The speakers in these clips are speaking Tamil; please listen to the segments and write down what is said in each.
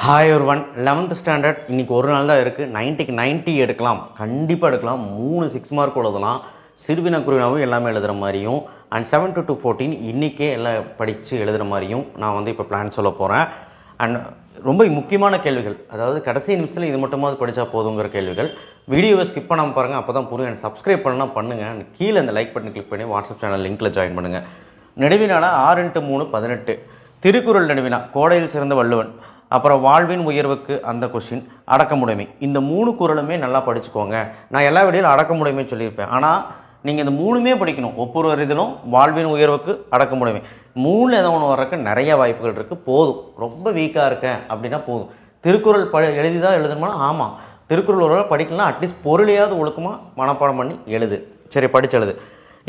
ஹாய் ஒருவன் 11th ஸ்டாண்டர்ட் இன்றைக்கி ஒரு நாள் தான் இருக்குது. 90க்கு 90 எடுக்கலாம், கண்டிப்பாக எடுக்கலாம். 3 6 மார்க் எழுதலாம். சிறுவினா குருவினாவும் எல்லாமே எழுதுகிற மாதிரியும் அண்ட் 7 to 14 இன்றைக்கே எல்லாம் படித்து எழுதுகிற மாதிரியும் நான் வந்து இப்போ பிளான் சொல்ல போகிறேன். அண்ட் ரொம்ப முக்கியமான கேள்விகள், அதாவது கடைசி நிமிஷத்தில் இது மட்டுமாவது படித்தா போதுங்கிற கேள்விகள். வீடியோவை ஸ்கிப் பண்ணாமல் பாருங்கள், அப்போ தான் புரியும். சப்ஸ்கிரைப் பண்ணால் பண்ணுங்கள். கீழே அந்த லைக் பட்டன் கிளிக் பண்ணி வாட்ஸ்அப் சேனல் லிங்க்கில் ஜாயின் பண்ணுங்கள். நெடுவினானா 6x3 18, திருக்குறள் நெடுவினா கோடையில் சிறந்த வள்ளுவன், அப்புறம் வாழ்வின் உயர்வுக்கு அந்த கொஷின், அடக்கமுடைமை. இந்த 3 குறளுமே நல்லா படிச்சுக்கோங்க. நான் எல்லா வீடியோவில் அடக்கமுடைமை சொல்லியிருப்பேன், ஆனால் நீங்கள் இந்த 3மே படிக்கணும். ஒவ்வொரு இதிலும் வாழ்வின் உயர்வுக்கு அடக்கமுடைமை 3 ஏதோ ஒன்று வர்றதுக்கு நிறைய வாய்ப்புகள் இருக்குது. போதும், ரொம்ப வீக்காக இருக்கேன் அப்படின்னா போதும். திருக்குறள் எழுதி தான் எழுதணுமா? ஆமாம், திருக்குறள் ஒரு படிக்கலாம். அட்லீஸ்ட் பொருளையாவது ஒழுக்கமாக மனப்பாடம் பண்ணி எழுது. சரி, படிச்சு எழுது.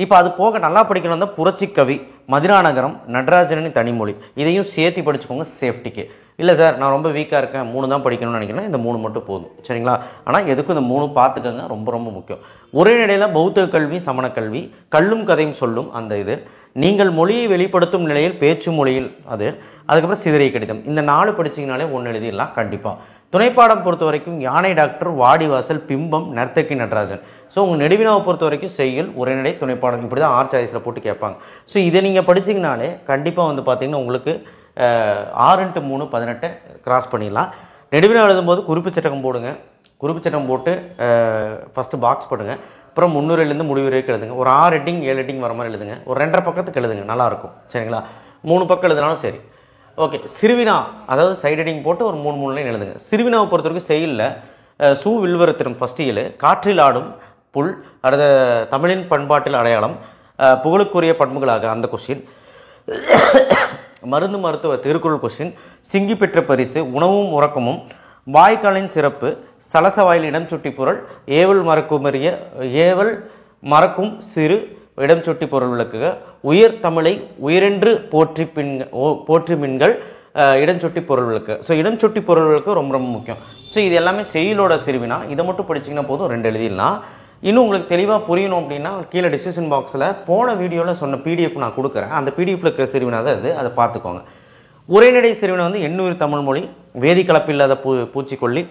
இப்போ அது போக நல்லா படிக்கணும் தான் புரட்சி கவி, மதுராநகரம், நடராஜனின் தனிமொழி, இதையும் சேர்த்து படிச்சுக்கோங்க சேஃப்டிக்கு. இல்லை சார், நான் ரொம்ப வீக்காக இருக்கேன், 3 தான் படிக்கணும்னு நினைக்கிறேன், இந்த 3 மட்டும் போதும். சரிங்களா? ஆனால் எதுக்கும் இந்த 3 பார்த்துக்கோங்க, ரொம்ப ரொம்ப முக்கியம். ஒரே நிலையில் பௌத்த கல்வி, சமண கல்வி, கல்லும் கதையும் சொல்லும் அந்த இது, நீங்கள் மொழியை வெளிப்படுத்தும் நிலையில் பேச்சு மொழியில் அது, அதுக்கப்புறம் சிதறிய கடிதம். இந்த 4 படிச்சிங்கனாலே 1 எழுதிடலாம் கண்டிப்பாக. துணைப்பாடம் பொறுத்த வரைக்கும் யானை டாக்டர், வாடிவாசல், பிம்பம், நர்த்தகி, நடராஜன். ஸோ உங்கள் நெடுவினாவை பொறுத்த வரைக்கும் செய்யுள், உரைநடை, துணைப்பாடம், இப்படி தான் ஆர் சாய்ஸில் போட்டு கேட்பாங்க. ஸோ இதை நீங்கள் படிச்சிங்கனாலே கண்டிப்பாக வந்து பார்த்தீங்கன்னா உங்களுக்கு 6x3 18 கிராஸ் பண்ணிடலாம். நெடுவினா எழுதும்போது குறிப்பு சட்டகம் போடுங்க. குறிப்பு சட்டம் போட்டு ஃபஸ்ட்டு பாக்ஸ் போடுங்க. அப்புறம் முன்னுரையிலேருந்து முடிவு வரைக்கும் எழுதுங்க. ஒரு 6 ஹெட்டிங் 7 ஹெட்டிங் வர மாதிரி எழுதுங்க. ஒரு 2.5 பக்கத்துக்கு எழுதுங்க, நல்லாயிருக்கும். சரிங்களா? 3 பக்கம் எழுதுனாலும் சரி. ஓகே. சிறுவினா, அதாவது சைட் ஹெட்டிங் போட்டு ஒரு 3 லைன் எழுதுங்க. சிறுவினாவை பொறுத்த வரைக்கும் செயலில் சூ வில்வரத்திரம் ஃபஸ்ட் இயல், காற்றில் ஆடும் புல், அடுத்த தமிழின் பண்பாட்டில் அடையாளம், புகழுக்குரிய பண்புகளாக அந்த கொஸ்டின், மருந்து மருத்துவ திருக்குறள் கொஸ்டின், சிங்கி பெற்ற பரிசு, உணவும் உறக்கமும், வாய்க்காலின் சிறப்பு, சலசவாயில் இடம் சுட்டி பொருள், ஏவல் மறக்கும் சிறு இடம் சுட்டி பொருள் விளக்குக, உயர் தமிழை உயிரென்று போற்றி மின்கள் இடம் சுட்டி பொருள் விளக்கு. ஸோ இடம் சுட்டி பொருள் விளக்கு ரொம்ப ரொம்ப முக்கியம். ஸோ இது எல்லாமே செயலோட சிறுவினா. இதை மட்டும் படிச்சிங்கன்னா போதும், 2 எழுதிடலாம். இன்னும் உங்களுக்கு தெளிவாக புரியணும் அப்படின்னா கீழே டிஸ்கிரிப்ஷன் பாக்ஸில் போன வீடியோவில் சொன்ன பிடிஎஃப் நான் கொடுக்குறேன். அந்த பிடிஎஃப்ல இருக்கிற சிறுவினா தான் இது, அதை பார்த்துக்கோங்க. உரைநடை சிறுவினா வந்து எண்ணூறு தமிழ்மொழி, வேதி கலப்பில்லாத பூச்சிக்கொல்லி,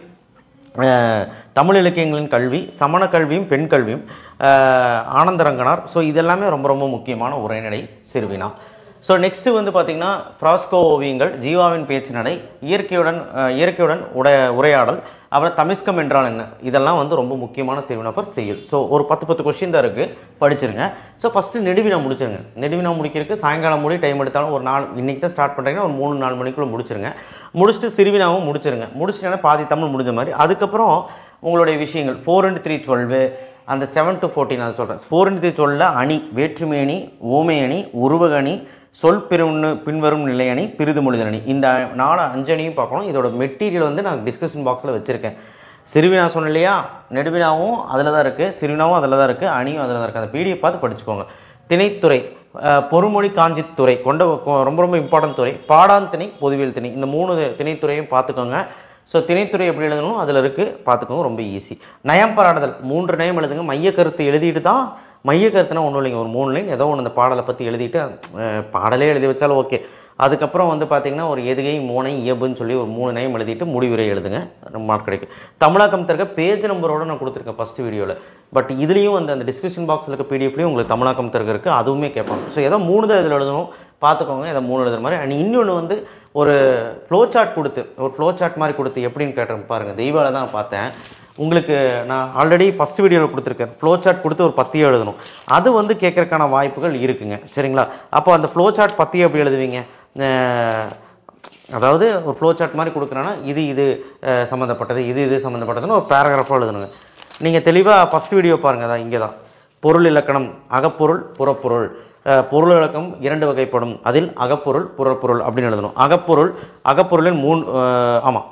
தமிழ் இலக்கியங்களின் கல்வி, சமண கல்வியும் பெண் கல்வியும், ஆனந்தரங்கனார். ஸோ இதெல்லாமே ரொம்ப ரொம்ப முக்கியமான உரைநடை சிறுவினா. ஸோ நெக்ஸ்ட்டு வந்து பார்த்திங்கன்னா ஃப்ராஸ்கோ ஓவியங்கள், ஜீவாவின் பேச்சு நடை, இயற்கையுடன் உரையாடல், அப்புறம் தமிஸ்கம் என்றால் என்ன, இதெல்லாம் வந்து ரொம்ப முக்கியமான சிறுவினா ஃபார் செய்யுள். ஸோ ஒரு 10 கொஸ்டின் தான் இருக்குது, படிச்சிருங்க. ஸோ ஃபஸ்ட்டு நெடுவினா முடிச்சிருங்க. நெடுவினா முடிக்கிறதுக்கு சாயங்காலம் மூடி டைம் எடுத்தாலும் ஒரு 4, இன்றைக்கி தான் ஸ்டார்ட் பண்ணுறீங்கன்னா ஒரு 3-4 மணிக்குள்ளே முடிச்சிருங்க. முடிச்சுட்டு சிறுவினாவும் முடிச்சிருங்க. முடிச்சிட்டேன்னா பாதி தமிழ் முடிஞ்ச மாதிரி. அதுக்கப்புறம் உங்களுடைய விஷயங்கள் 4x3 12, அந்த 7 to 14 நான் சொல்கிறேன். 4x3 12 அணி, வேற்றுமை அணி, ஓமை அணி, உருவக அணி, சொல் பின்வரும் நிலை அணி, பிரிது மொழிதல் அணி, இந்த 4-5 அணியும் பார்க்கணும். இதோட மெட்டீரியல் வந்து நான் டிஸ்கிரிப்ஷன் பாக்ஸில் வச்சுருக்கேன். சிறுவினா சொன்னேன் இல்லையா, நெடுவினாவும் அதில் தான் இருக்குது, சிறுவினாவும் அதில் தான் இருக்குது, அணியும் அதில் தான் இருக்குது. அந்த பிடிஎஃப் பார்த்து படிச்சுக்கோங்க. திணைத்துறை, பொறுமொழி காஞ்சித்துறை கொண்ட ரொம்ப ரொம்ப இம்பார்ட்டன்ட் துறை, பாடான் திணை, பொதுவியல் திணை, இந்த 3 திணைத்துறையும் பார்த்துக்கோங்க. ஸோ திணைத்துறை எப்படி எழுதணும் அதில் இருக்குது, பார்த்துக்கோங்க, ரொம்ப ஈஸி. நயம் பாராடுதல் 3 நயம் எழுதுங்க. மைய கருத்து எழுதிட்டு தான், மைய கருத்துனா ஒன்றும் இல்லைங்க, ஒரு 3 லைன் ஏதோ ஒன்று அந்த பாடலை பற்றி எழுதிட்டு, பாடலே எழுதி வச்சாலும் ஓகே. அதுக்கப்புறம் வந்து பார்த்திங்கன்னா ஒரு எதுகை, மோனை, இயல்புன்னு சொல்லி ஒரு 3 நயம் எழுதிட்டு முடிவுரை எழுதுங்க, ரொம்ப மார்க் கிடைக்கும். தமிழாக்கம் தருக பேஜ் நம்பரோடு நான் கொடுத்துருக்கேன் ஃபஸ்ட் வீடியோவில். பட் இதுலேயும் அந்த டிஸ்கிரிப்ஷன் பாக்ஸில் இருக்க பிடிஎஃப்லேயும் உங்களுக்கு தமிழாக்கம் தருக இருக்குது, அதுவுமே கேட்பாங்க. ஸோ ஏதோ 3 தான் இதில் எழுதணும், பார்த்துக்கோங்க. இதை 3 எழுதுற மாதிரி. அண்ட் இன்னொன்று வந்து ஒரு ஃப்ளோ சார்ட் மாதிரி கொடுத்து எப்படின்னு கேட்டேன் பாருங்கள். தெய்வால தான் பார்த்தேன். உங்களுக்கு நான் ஆல்ரெடி ஃபஸ்ட் வீடியோவில் கொடுத்துருக்கேன். ஃப்ளோ சார்ட் கொடுத்து ஒரு 10 எழுதணும். அது வந்து கேட்கறதுக்கான வாய்ப்புகள் இருக்குங்க. சரிங்களா? அப்போ அந்த ஃப்ளோ சார்ட் 10 எப்படி எழுதுவீங்க? அதாவது ஒரு ஃப்ளோ சார்ட் மாதிரி கொடுக்குறேன்னா இது சம்மந்தப்பட்டது, இது சம்மந்தப்பட்டதுன்னு ஒரு பேராகிராஃபாக எழுதணுங்க. நீங்கள் தெளிவாக ஃபஸ்ட் வீடியோ பாருங்கள். அதான் இங்கே தான் பொருள் இலக்கணம், அகப்பொருள், புறப்பொருள். பொருள் இலக்கம் 2 வகைப்படும், அதில் அகப்பொருள், புறப்பொருள் அப்படின்னு எழுதணும். அகப்பொருளின்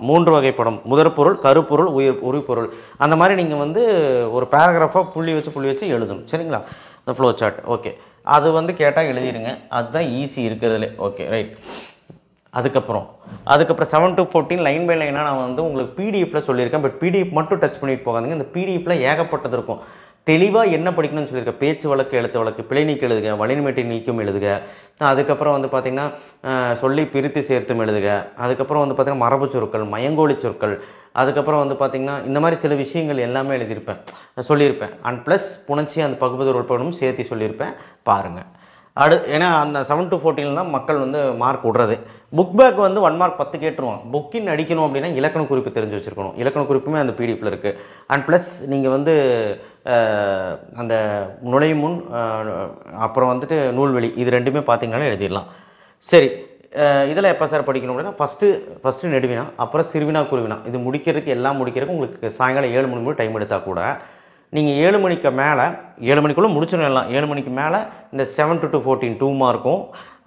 3 வகைப்படும், முதற்பொருள், கருப்பொருள், உரிப்பொருள். அந்த மாதிரி நீங்கள் வந்து ஒரு பேராகிராஃபாக புள்ளி வச்சு எழுதணும். சரிங்களா? இந்த ஃப்ளோ சார்ட். ஓகே, அது வந்து கேட்டால் எழுதிடுங்க. அதுதான் ஈஸி இருக்கிறதுலே. Okay, right. அதுக்கப்புறம் 7 to 14 லைன் பை லைனாக நான் வந்து உங்களுக்கு பிடிஎஃப்ல சொல்லியிருக்கேன். பட் பிடிஎஃப் மட்டும் டச் பண்ணிட்டு போகாதீங்க. இந்த பிடிஎஃப்ல ஏகப்பட்டது இருக்கும். தெளிவாக என்ன படிக்கணும்னு சொல்லியிருக்கேன். பேச்சு வழக்கு, எழுத்து வழக்கு, பிழை நீக்கம் எழுதுக, வலிமையை நீக்கும் எழுதுக. அதுக்கப்புறம் வந்து பார்த்திங்கன்னா சொல்லி பிரித்து சேர்த்தும் எழுதுக. அதுக்கப்புறம் வந்து பார்த்திங்கன்னா மரபு சொற்கள், மயங்கோலி சொற்கள், அதுக்கப்புறம் வந்து பார்த்திங்கன்னா இந்த மாதிரி சில விஷயங்கள் எல்லாமே எழுதியிருப்பேன், சொல்லியிருப்பேன். அண்ட் ப்ளஸ் புணர்ச்சி அந்த பகுபதி உறுப்புகளும் சேர்த்து சொல்லியிருப்பேன். பாருங்கள். ஏன்னா அந்த 7 to 14 தான் மக்கள் வந்து மார்க் விடுறது. புக் பேக் வந்து 1 மார்க் 10 கேட்டுருவோம். புக்கின் அடிக்கணும் அப்படின்னா இலக்கண குறிப்பு தெரிஞ்சு வச்சுருக்கணும். இலக்கண குறிப்புமே அந்த பிடிஎஃப்ல இருக்குது. அண்ட் ப்ளஸ் நீங்கள் வந்து அந்த நுழையும் முன் அப்புறம் வந்துட்டு நூல்வெளி இது ரெண்டுமே பார்த்தீங்கன்னாலே எழுதிடலாம். சரி, இதில் எப்போ சார் படிக்கணும் அப்படின்னா ஃபஸ்ட்டு நெடுவினா, அப்புறம் சிறுவினா குருவினா. இது முடிக்கிறதுக்கு எல்லாம் முடிக்கிறதுக்கு உங்களுக்கு சாயங்காலம் 7 மணி டைம் எடுத்தால் கூட நீங்கள் 7 மணிக்கு மேலே 7 மணிக்குள்ளே முடிச்சிடும் எல்லாம். 7 மணிக்கு மேலே இந்த 7 to 14 2 மார்க்கும்,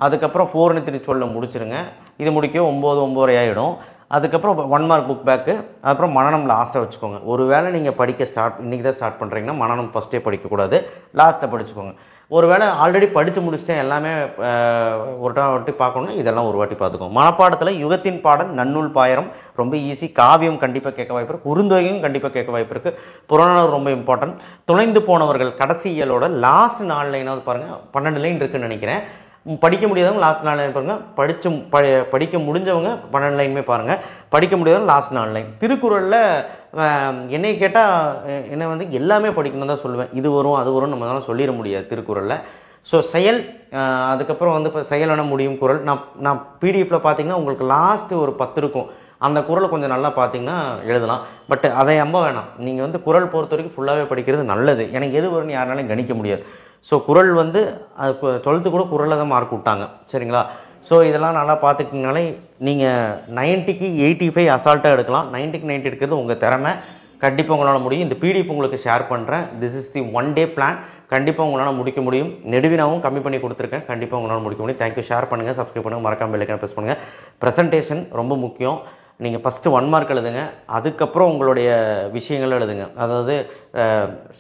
அதுக்கப்புறம் 4 and 3 சொல்ல முடிச்சிருங்க. இது முடிக்க 9 ஆகிடும். அதுக்கப்புறம் 1 மார்க் புக் பேக்கு, அப்புறம் மனநம் லாஸ்ட்டாக வச்சுக்கோங்க. ஒருவேளை நீங்கள் படிக்க இன்றைக்கி தான் ஸ்டார்ட் பண்ணுறீங்கன்னா மனநம் ஃபஸ்ட்டே படிக்கக்கூடாது, லாஸ்ட்டை படிச்சுக்கோங்க. ஒருவேளை ஆல்ரெடி படித்து முடிச்சுட்டேன் எல்லாமே ஒரு வாட்டி பார்க்கணுன்னா இதெல்லாம் ஒரு வாட்டி பார்த்துக்கோங்க. மனப்பாடத்தில் யுகத்தின் பாடல், நன்னூல் பாயிரம் ரொம்ப ஈஸி, காவியம் கண்டிப்பாக கேட்க வாய்ப்பு இருக்குது, குறுந்தொகையும் கண்டிப்பாக கேட்க வாய்ப்பு இருக்குது, புறநானூறு ரொம்ப இம்பார்ட்டன்ட், துணைந்து போனவர்கள் கடைசி இயலோட லாஸ்ட் 4 லைனாவது பாருங்கள். 12 லைன் இருக்குதுன்னு நினைக்கிறேன். படிக்க முடியாதவங்க லாஸ்ட் 4 லைன் பாருங்கள். படிக்க முடிஞ்சவங்க 12 லைனுமே பாருங்கள். படிக்க முடியாதவங்க லாஸ்ட் 4 லைன். திருக்குறளில் என்னை கேட்டால் என்ன வந்து எல்லாமே படிக்கணும் தான் சொல்லுவேன். இது வரும் அது வரும் நம்மளால சொல்லிட முடியாது திருக்குறளில். ஸோ செயல், அதுக்கப்புறம் வந்து இப்போ செயலான முடியும் குறள். நான் பிடிஎஃப்பில் பார்த்தீங்கன்னா உங்களுக்கு லாஸ்ட்டு ஒரு 10 இருக்கும். அந்த குறளை கொஞ்சம் நல்லா பார்த்தீங்கன்னா எழுதலாம். பட் அதை நம்ப வேணாம். நீங்கள் வந்து குறள் பொறுத்த வரைக்கும் ஃபுல்லாகவே படிக்கிறது நல்லது. எனக்கு எது வரும்னு யாராலையும் கணிக்க முடியாது. ஸோ குறள் வந்து அது 12th கூட குறளில் தான் மார்க் விட்டாங்க. சரிங்களா? ஸோ இதெல்லாம் நல்லா பார்த்துக்கிங்கனாலே நீங்கள் 90க்கு 85 அசால்ட்டாக எடுக்கலாம். 90க்கு 90 எடுக்கிறது உங்கள் திறமை. கண்டிப்பாக உங்களால் முடியும். இந்த பிடிஎஃப் உங்களுக்கு ஷேர் பண்ணுறேன். This is the 1 day plan. கண்டிப்பாக உங்களால் முடிக்க முடியும். நெடுவினாவும் கம்மி பண்ணி கொடுத்துருக்கேன். கண்டிப்பாக உங்களால் முடிக்க முடியும். தேங்க்யூ. ஷேர் பண்ணுங்கள், சப்ஸ்கிரைப் பண்ணுங்கள், மறக்காம பெல் ஐகானை ப்ரெஸ் பண்ணுங்கள். ப்ரெசன்டேஷன் ரொம்ப முக்கியம். நீங்கள் ஃபஸ்ட்டு 1 மார்க் எழுதுங்க, அதுக்கப்புறம் உங்களுடைய விஷயங்கள் எழுதுங்க. அதாவது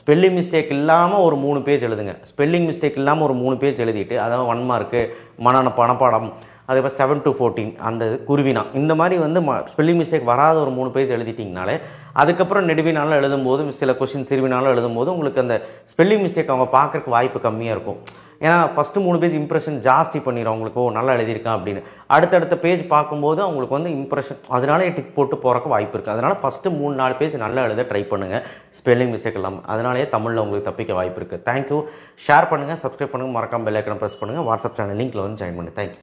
ஸ்பெல்லிங் மிஸ்டேக் இல்லாமல் ஒரு 3 பேஜ் எழுதுங்க. ஸ்பெல்லிங் மிஸ்டேக் இல்லாமல் ஒரு 3 பேஜ் எழுதிட்டு, அதாவது 1 மார்க்கு பணப்பாடம், அதுக்கப்புறம் 7 to 14 அந்த குருவினா, இந்த மாதிரி வந்து ஸ்பெல்லிங் மிஸ்டேக் வராத ஒரு 3 பேஜ் எழுதிட்டிங்கனாலே அதுக்கப்புறம் நெடுவினாலும் எழுதும்போது சில கொஸ்டின் சிறுவினாலும் எழுதும்போது உங்களுக்கு அந்த ஸ்பெல்லிங் மிஸ்டேக் அவங்க பார்க்குறக்கு வாய்ப்பு கம்மியாக இருக்கும். ஏன்னா ஃபஸ்ட்டு 3 பேஜ் இம்ப்ரெஷன் ஜாஸ்தி பண்ணிடும் அவங்களுக்கு. நல்லா எழுதியிருக்கான் அப்படின்னு. அடுத்தடுத்த பேஜ் பார்க்கும்போது அவங்களுக்கு வந்து இம்ப்ரெஷன், அதனால டிக் போட்டு போகிறக்கு வாய்ப்பு இருக்குது. அதனால் ஃபஸ்ட்டு 3-4 பேஜ் நல்லா எழுத ட்ரை பண்ணுங்கள், ஸ்பெல்லிங் மிஸ்டேக் இல்லாமல். அதனாலேயே தமிழில் உங்களுக்கு தப்பிக்க வாய்ப்பு இருக்குது. தேங்க்யூ. ஷேர் பண்ணுங்கள், சப்ஸ்கிரைப் பண்ணுங்கள், மறக்காம பெல் ஐகானை ப்ரெஸ் பண்ணுங்கள். வாட்ஸ்அப் சேனல் லிங்க்கில் வந்து ஜாயின் பண்ணுங்கள். தேங்க்யூ.